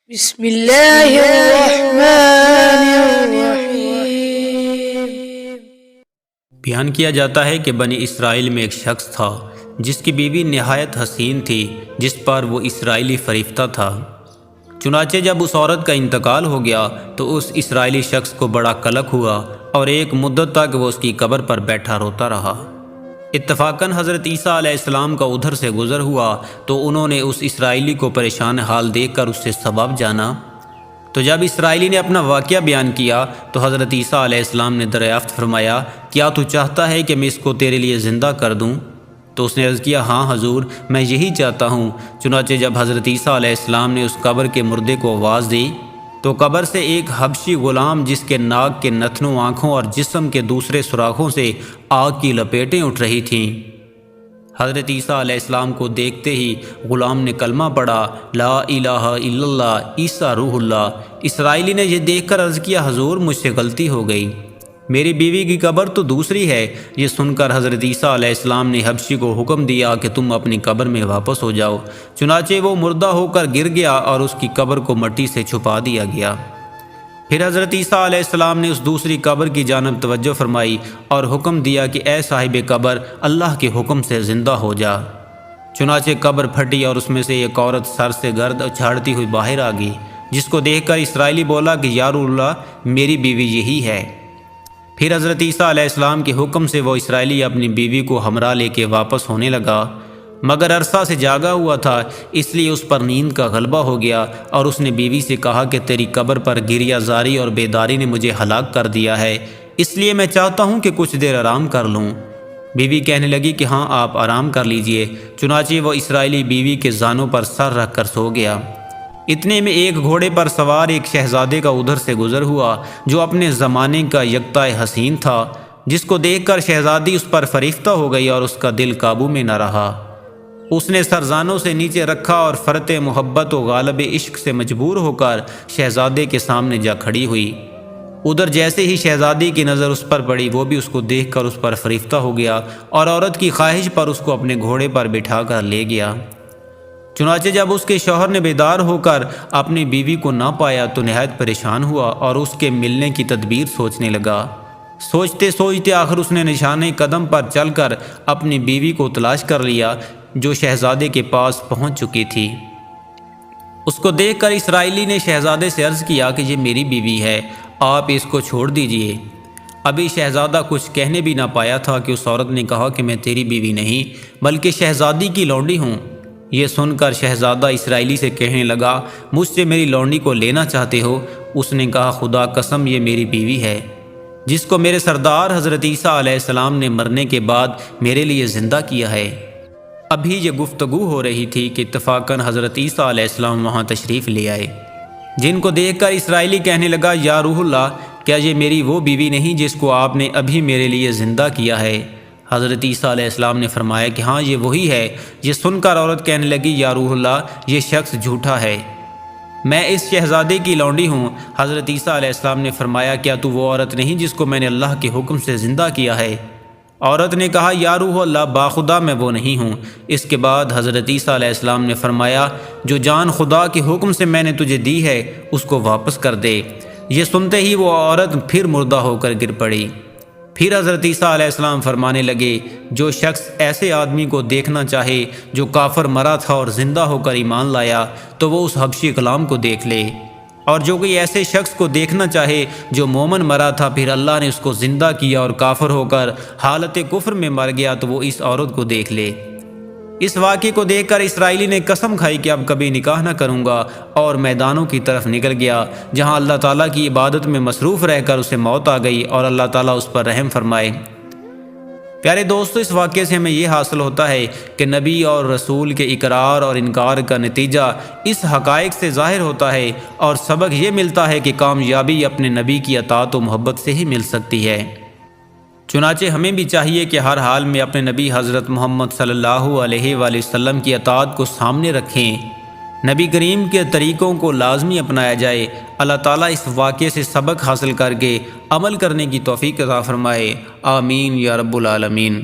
بسم اللہ الرحمن الرحیم۔ بیان کیا جاتا ہے کہ بنی اسرائیل میں ایک شخص تھا جس کی بیوی نہایت حسین تھی، جس پر وہ اسرائیلی فریفتہ تھا۔ چنانچہ جب اس عورت کا انتقال ہو گیا تو اس اسرائیلی شخص کو بڑا قلق ہوا اور ایک مدت تک وہ اس کی قبر پر بیٹھا روتا رہا۔ اتفاقاً حضرت عیسیٰ علیہ السلام کا ادھر سے گزر ہوا تو انہوں نے اس اسرائیلی کو پریشان حال دیکھ کر اس سے سبب جانا۔ تو جب اسرائیلی نے اپنا واقعہ بیان کیا تو حضرت عیسیٰ علیہ السلام نے دریافت فرمایا، کیا تو چاہتا ہے کہ میں اس کو تیرے لیے زندہ کر دوں؟ تو اس نے عرض کیا، ہاں حضور، میں یہی چاہتا ہوں۔ چنانچہ جب حضرت عیسیٰ علیہ السلام نے اس قبر کے مردے کو آواز دی تو قبر سے ایک حبشی غلام جس کے ناک کے نتنوں، آنکھوں اور جسم کے دوسرے سوراخوں سے آگ کی لپیٹیں اٹھ رہی تھیں، حضرت عیسیٰ علیہ السلام کو دیکھتے ہی غلام نے کلمہ پڑھا، لا الہ الا اللہ عیسیٰ روح اللہ۔ اسرائیلی نے یہ دیکھ کر عرض کیا، حضور مجھ سے غلطی ہو گئی، میری بیوی کی قبر تو دوسری ہے۔ یہ سن کر حضرت عیسیٰ علیہ السلام نے حبشی کو حکم دیا کہ تم اپنی قبر میں واپس ہو جاؤ۔ چنانچہ وہ مردہ ہو کر گر گیا اور اس کی قبر کو مٹی سے چھپا دیا گیا۔ پھر حضرت عیسیٰ علیہ السلام نے اس دوسری قبر کی جانب توجہ فرمائی اور حکم دیا کہ اے صاحب قبر، اللہ کے حکم سے زندہ ہو جا۔ چنانچہ قبر پھٹی اور اس میں سے ایک عورت سر سے گرد اچھاڑتی ہوئی باہر آ گئی، جس کو دیکھ کر اسرائیلی بولا کہ یا رسول اللہ، میری بیوی یہی ہے۔ پھر حضرت عیسیٰ علیہ السلام کے حکم سے وہ اسرائیلی اپنی بیوی کو ہمراہ لے کے واپس ہونے لگا، مگر عرصہ سے جاگا ہوا تھا، اس لیے اس پر نیند کا غلبہ ہو گیا اور اس نے بیوی سے کہا کہ تیری قبر پر گریہ زاری اور بیداری نے مجھے ہلاک کر دیا ہے، اس لیے میں چاہتا ہوں کہ کچھ دیر آرام کر لوں۔ بیوی کہنے لگی کہ ہاں آپ آرام کر لیجئے۔ چنانچہ وہ اسرائیلی بیوی کے زانوں پر سر رکھ کر سو گیا۔ اتنے میں ایک گھوڑے پر سوار ایک شہزادے کا ادھر سے گزر ہوا جو اپنے زمانے کا یکتا حسین تھا، جس کو دیکھ کر شہزادی اس پر فریفتہ ہو گئی اور اس کا دل قابو میں نہ رہا۔ اس نے سرزانوں سے نیچے رکھا اور فرط محبت و غالب عشق سے مجبور ہو کر شہزادے کے سامنے جا کھڑی ہوئی۔ ادھر جیسے ہی شہزادی کی نظر اس پر پڑی، وہ بھی اس کو دیکھ کر اس پر فریفتہ ہو گیا اور عورت کی خواہش پر اس کو اپنے گھوڑے پر بٹھا کر لے گیا۔ چنانچہ جب اس کے شوہر نے بیدار ہو کر اپنی بیوی کو نہ پایا تو نہایت پریشان ہوا اور اس کے ملنے کی تدبیر سوچنے لگا۔ سوچتے سوچتے آخر اس نے نشانے قدم پر چل کر اپنی بیوی کو تلاش کر لیا، جو شہزادے کے پاس پہنچ چکی تھی۔ اس کو دیکھ کر اسرائیلی نے شہزادے سے عرض کیا کہ یہ میری بیوی ہے، آپ اس کو چھوڑ دیجئے۔ ابھی شہزادہ کچھ کہنے بھی نہ پایا تھا کہ اس عورت نے کہا کہ میں تیری بیوی نہیں بلکہ شہزادی کی لونڈی ہوں۔ یہ سن کر شہزادہ اسرائیلی سے کہنے لگا، مجھ سے میری لونڈی کو لینا چاہتے ہو؟ اس نے کہا، خدا قسم یہ میری بیوی ہے، جس کو میرے سردار حضرت عیسیٰ علیہ السلام نے مرنے کے بعد میرے لیے زندہ کیا ہے۔ ابھی یہ گفتگو ہو رہی تھی کہ اتفاقاً حضرت عیسیٰ علیہ السلام وہاں تشریف لے آئے، جن کو دیکھ کر اسرائیلی کہنے لگا، یا روح اللہ، کیا یہ میری وہ بیوی نہیں جس کو آپ نے ابھی میرے لیے زندہ کیا ہے؟ حضرت عیسیٰ علیہ السلام نے فرمایا کہ ہاں یہ وہی ہے۔ یہ سن کر عورت کہنے لگی، یا روح اللہ، یہ شخص جھوٹا ہے، میں اس شہزادے کی لونڈی ہوں۔ حضرت عیسیٰ علیہ السلام نے فرمایا، کیا تو وہ عورت نہیں جس کو میں نے اللہ کے حکم سے زندہ کیا ہے؟ عورت نے کہا، یا روح اللہ، باخدا میں وہ نہیں ہوں۔ اس کے بعد حضرت عیسیٰ علیہ السلام نے فرمایا، جو جان خدا کے حکم سے میں نے تجھے دی ہے اس کو واپس کر دے۔ یہ سنتے ہی وہ عورت پھر مردہ ہو کر گر پڑی۔ پھر حضرت عیسیٰ علیہ السلام فرمانے لگے، جو شخص ایسے آدمی کو دیکھنا چاہے جو کافر مرا تھا اور زندہ ہو کر ایمان لایا تو وہ اس حبشی غلام کو دیکھ لے، اور جو کوئی ایسے شخص کو دیکھنا چاہے جو مومن مرا تھا پھر اللہ نے اس کو زندہ کیا اور کافر ہو کر حالت کفر میں مر گیا تو وہ اس عورت کو دیکھ لے۔ اس واقعے کو دیکھ کر اسرائیلی نے قسم کھائی کہ اب کبھی نکاح نہ کروں گا، اور میدانوں کی طرف نکل گیا جہاں اللہ تعالیٰ کی عبادت میں مصروف رہ کر اسے موت آ گئی اور اللہ تعالیٰ اس پر رحم فرمائے۔ پیارے دوستو، اس واقعے سے ہمیں یہ حاصل ہوتا ہے کہ نبی اور رسول کے اقرار اور انکار کا نتیجہ اس حقائق سے ظاہر ہوتا ہے، اور سبق یہ ملتا ہے کہ کامیابی اپنے نبی کی اطاعت و محبت سے ہی مل سکتی ہے۔ چنانچہ ہمیں بھی چاہیے کہ ہر حال میں اپنے نبی حضرت محمد صلی اللہ علیہ وآلہ وسلم کی اطاعت کو سامنے رکھیں، نبی کریم کے طریقوں کو لازمی اپنایا جائے۔ اللہ تعالیٰ اس واقعے سے سبق حاصل کر کے عمل کرنے کی توفیق عطا فرمائے، آمین یا رب العالمین۔